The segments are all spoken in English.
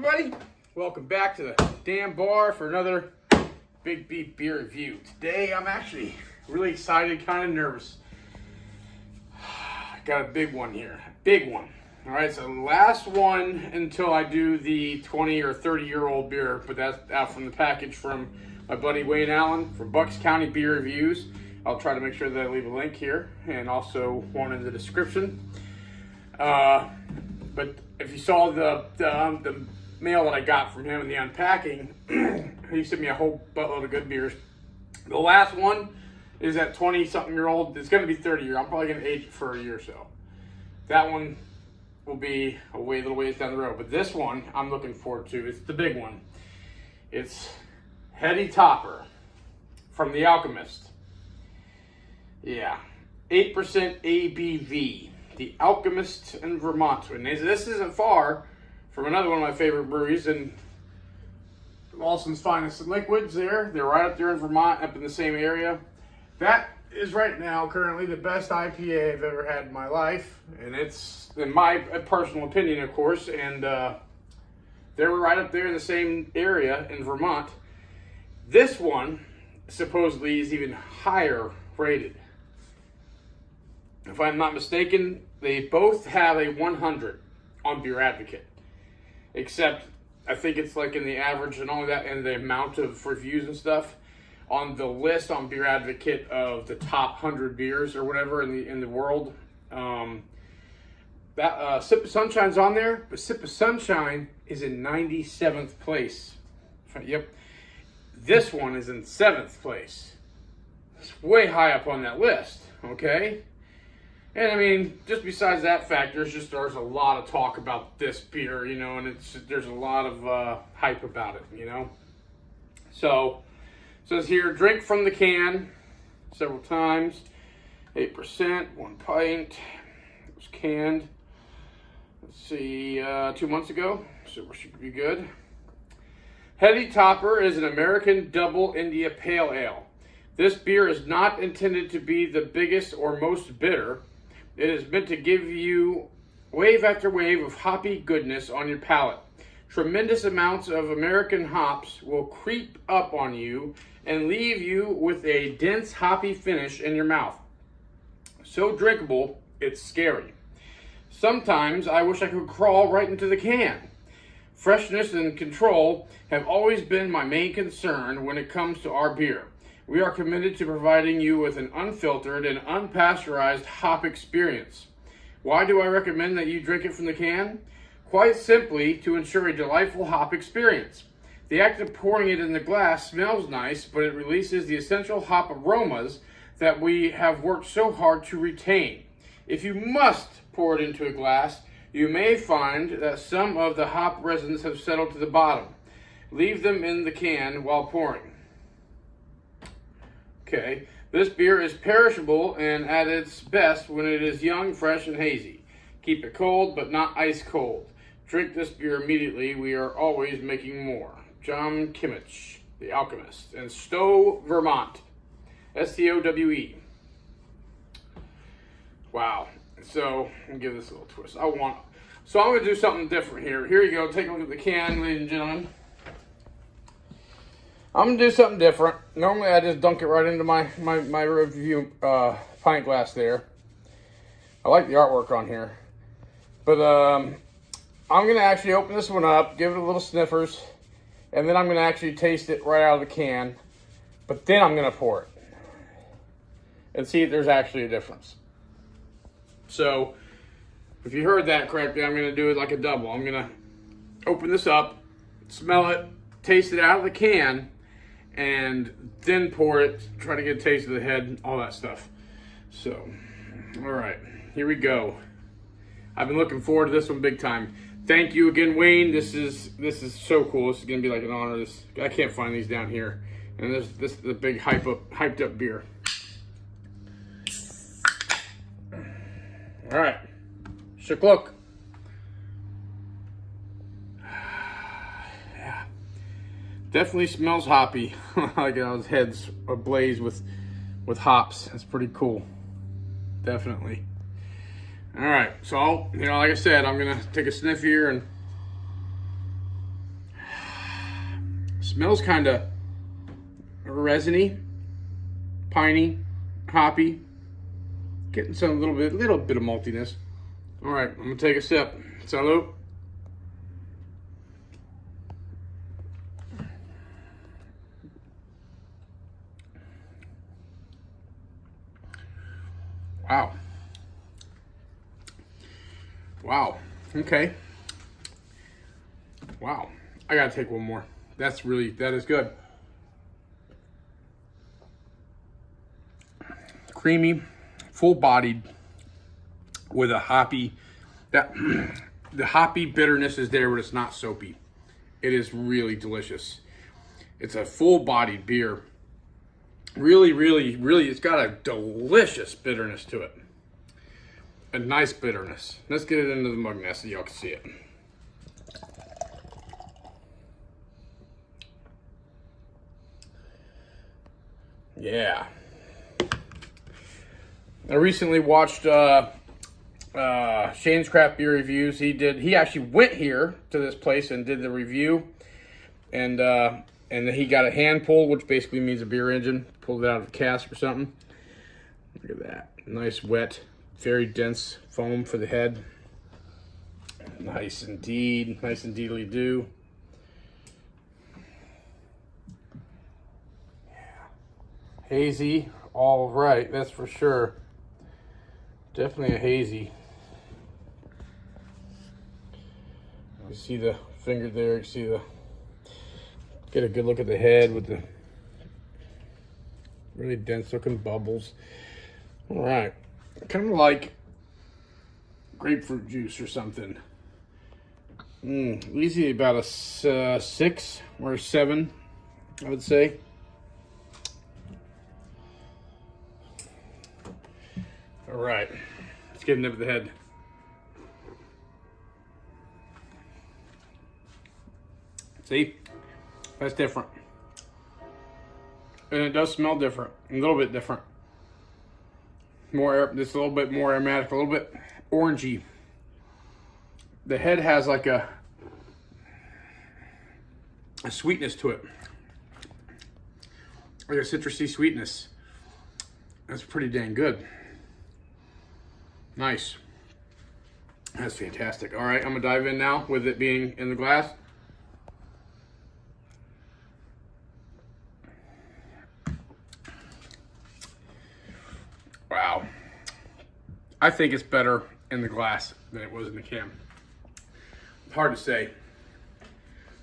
everybody? Welcome back to the damn bar for another Big Beef beer review. Today I'm actually really excited, kind of nervous. Got a big one here, big one. All right, so the last one until I do the 20 or 30-year-old beer, but that's out from the package from my buddy Wayne Allen from Bucks County Beer Reviews. I'll try to make sure that I leave a link here and also one in the description. But if you saw the mail that I got from him and the unpacking, he sent me a whole buttload of good beers. The last one is that 20-something-year-old. It's going to be 30 year. I'm probably going to age it for a year or so. That one will be a little ways down the road. But this one I'm looking forward to. It's the big one. It's Heady Topper from the Alchemist. Yeah, 8% ABV. The Alchemist in Vermont. And this isn't far from another one of my favorite breweries in Lawson's Finest and Liquids there. They're right up there in Vermont, up in the same area. That is right now currently the best IPA I've ever had in my life. And it's, in my personal opinion, of course, and they were right up there in the same area in Vermont. This one supposedly is even higher rated. If I'm not mistaken, they both have a 100 on Beer Advocate. Except, I think it's like in the average and all of that, and the amount of reviews and stuff on the list on Beer Advocate of the top 100 beers or whatever in the world. Sip of Sunshine's on there, but Sip of Sunshine is in 97th place. Yep. This one is in 7th place. It's way high up on that list, okay? And I mean, just besides that fact, there's a lot of talk about this beer, you know, and there's a lot of hype about it, you know. So, it says here, drink from the can several times, 8%, 1 pint. It was canned, let's see, 2 months ago, so we should be good. Heady Topper is an American Double India Pale Ale. This beer is not intended to be the biggest or most bitter. It is meant to give you wave after wave of hoppy goodness on your palate. Tremendous amounts of American hops will creep up on you and leave you with a dense hoppy finish in your mouth. So drinkable, it's scary. Sometimes I wish I could crawl right into the can. Freshness and control have always been my main concern when it comes to our beer. We are committed to providing you with an unfiltered and unpasteurized hop experience. Why do I recommend that you drink it from the can? Quite simply, to ensure a delightful hop experience. The act of pouring it in the glass smells nice, but it releases the essential hop aromas that we have worked so hard to retain. If you must pour it into a glass, you may find that some of the hop resins have settled to the bottom. Leave them in the can while pouring. Okay, this beer is perishable and at its best when it is young, fresh, and hazy. Keep it cold, but not ice cold. Drink this beer immediately. We are always making more. John Kimmich, The Alchemist, and Stowe, Vermont. Stowe. Wow. So, I'm going to give this a little twist. So I'm going to do something different here. Here you go. Take a look at the can, ladies and gentlemen. I'm going to do something different. Normally I just dunk it right into my review pint glass there. I like the artwork on here. But I'm going to actually open this one up, give it a little sniffers, and then I'm going to actually taste it right out of the can. But then I'm going to pour it and see if there's actually a difference. So, if you heard that correctly, I'm going to do it like a double. I'm going to open this up, smell it, taste it out of the can, and then pour it, try to get a taste of the head, all that stuff. So, all right, here we go. I've been looking forward to this one big time. Thank you again, Wayne. This is so cool. This is gonna be like an honor. I can't find these down here, and this is the big hyped up beer. All right, shook look. Definitely smells hoppy. Like his head's ablaze with hops. That's pretty cool. Definitely. All right, so like I said, I'm gonna take a sniff here and Smells kind of resiny, piney, hoppy. Getting some little bit of maltiness. All right, I'm gonna take a sip. Salud. Wow. Wow. Okay. Wow. I gotta take one more. That is good. Creamy, full-bodied, with a hoppy, the hoppy bitterness is there, but it's not soapy. It is really delicious. It's a full-bodied beer. Really, it's got a delicious bitterness to it. A nice bitterness. Let's get it into the mug now so y'all can see it. Yeah. I recently watched Shane's Craft Beer Reviews. He actually went here to this place and did the review. And then he got a hand pull, which basically means a beer engine. Pulled it out of a cask or something. Look at that. Nice, wet, very dense foam for the head. Nice indeed. Nice indeedly do. Yeah. Hazy, all right, that's for sure. Definitely a hazy. You see the finger there, you see get a good look at the head with the really dense looking bubbles. All right, kind of like grapefruit juice or something. Easy about a 6 or a 7, I would say. All right, let's get a nip of the head. See, that's different. And it does smell different, a little bit different. Just a little bit more aromatic, a little bit orangey. The head has like a sweetness to it. Like a citrusy sweetness. That's pretty dang good. Nice. That's fantastic. All right, I'm gonna dive in now with it being in the glass. Wow. I think it's better in the glass than it was in the can. Hard to say.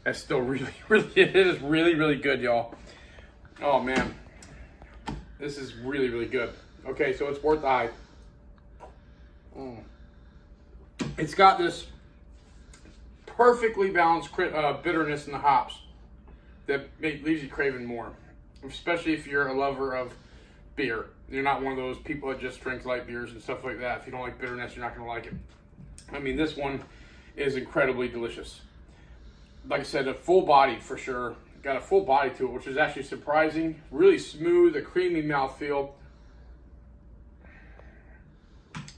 That's still it is really good, y'all. Oh man. This is really good. Okay, so it's worth the hype. It's got this perfectly balanced bitterness in the hops that leaves you craving more, especially if you're a lover of beer. You're not one of those people that just drink light beers and stuff like that. If you don't like bitterness, you're not going to like it. I mean, this one is incredibly delicious. Like I said, a full bodied for sure. Got a full body to it, which is actually surprising. Really smooth, a creamy mouthfeel.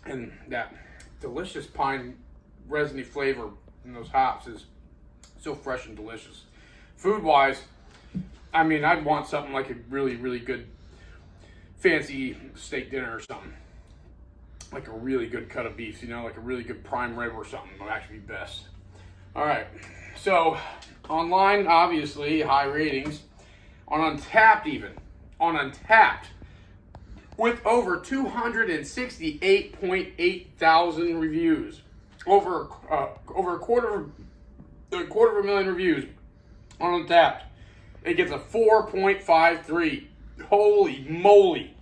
And that delicious pine resiny flavor in those hops is so fresh and delicious. Food-wise, I mean, I'd want something like a really good fancy steak dinner or something. Like a really good cut of beef, like a really good prime rib or something would actually be best. All right, so online, obviously, high ratings. On Untappd even. On Untappd, with over 268.8 thousand reviews, over a quarter of a million reviews on Untappd, it gets a 4.53. Holy moly!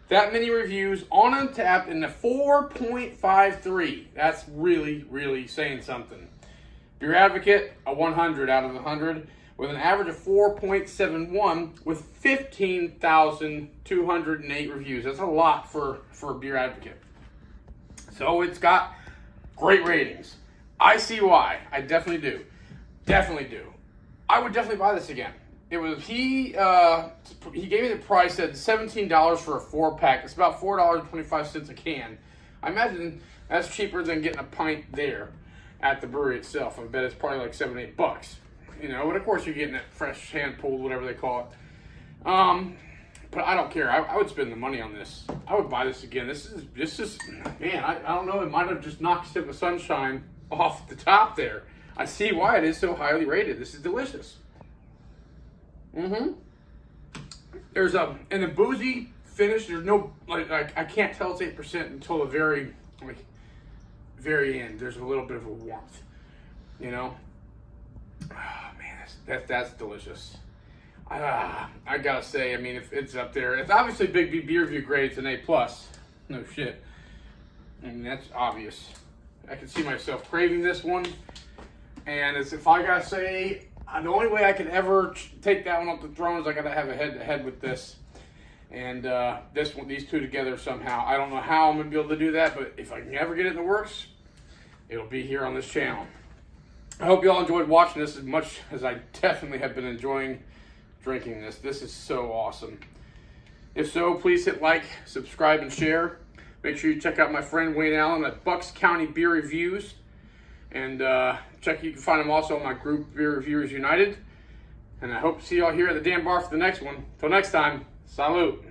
That many reviews on Untappd and a 4.53. That's really saying something. Beer Advocate, a 100 out of 100. With an average of 4.71 with 15,208 reviews. That's a lot for a Beer Advocate. So it's got great ratings. I see why. I definitely do. I would definitely buy this again. It was he gave me the price at $17 for a 4-pack. It's about $4.25 a can. I imagine that's cheaper than getting a pint there at the brewery itself. I bet it's probably like $7-8. you know, but of course you're getting it fresh, hand pulled, whatever they call it. But I don't care. I would spend the money on this. I would buy this again. This is man, I don't know. It might have just knocked Sip of Sunshine off the top there. I see why it is so highly rated. This is delicious. There's in the boozy finish. There's no like I can't tell it's 8% until the very end. There's a little bit of a warmth, you know. Oh man, that's delicious. I gotta say, I mean, if it's up there, it's obviously Big B beer review grade. It's an A+. No shit. I mean, that's obvious. I can see myself craving this one. And if I gotta say, the only way I can ever take that one off the throne is I gotta have a head-to-head with this. And this one, these two together somehow. I don't know how I'm gonna be able to do that, but if I can ever get it in the works, it'll be here on this channel. I hope you all enjoyed watching this as much as I definitely have been enjoying drinking this. This is so awesome. If so, please hit like, subscribe, and share. Make sure you check out my friend Wayne Allen at Bucks County Beer Reviews. And you can find him also on my group, Beer Reviewers United. And I hope to see you all here at the damn bar for the next one. Till next time, salute.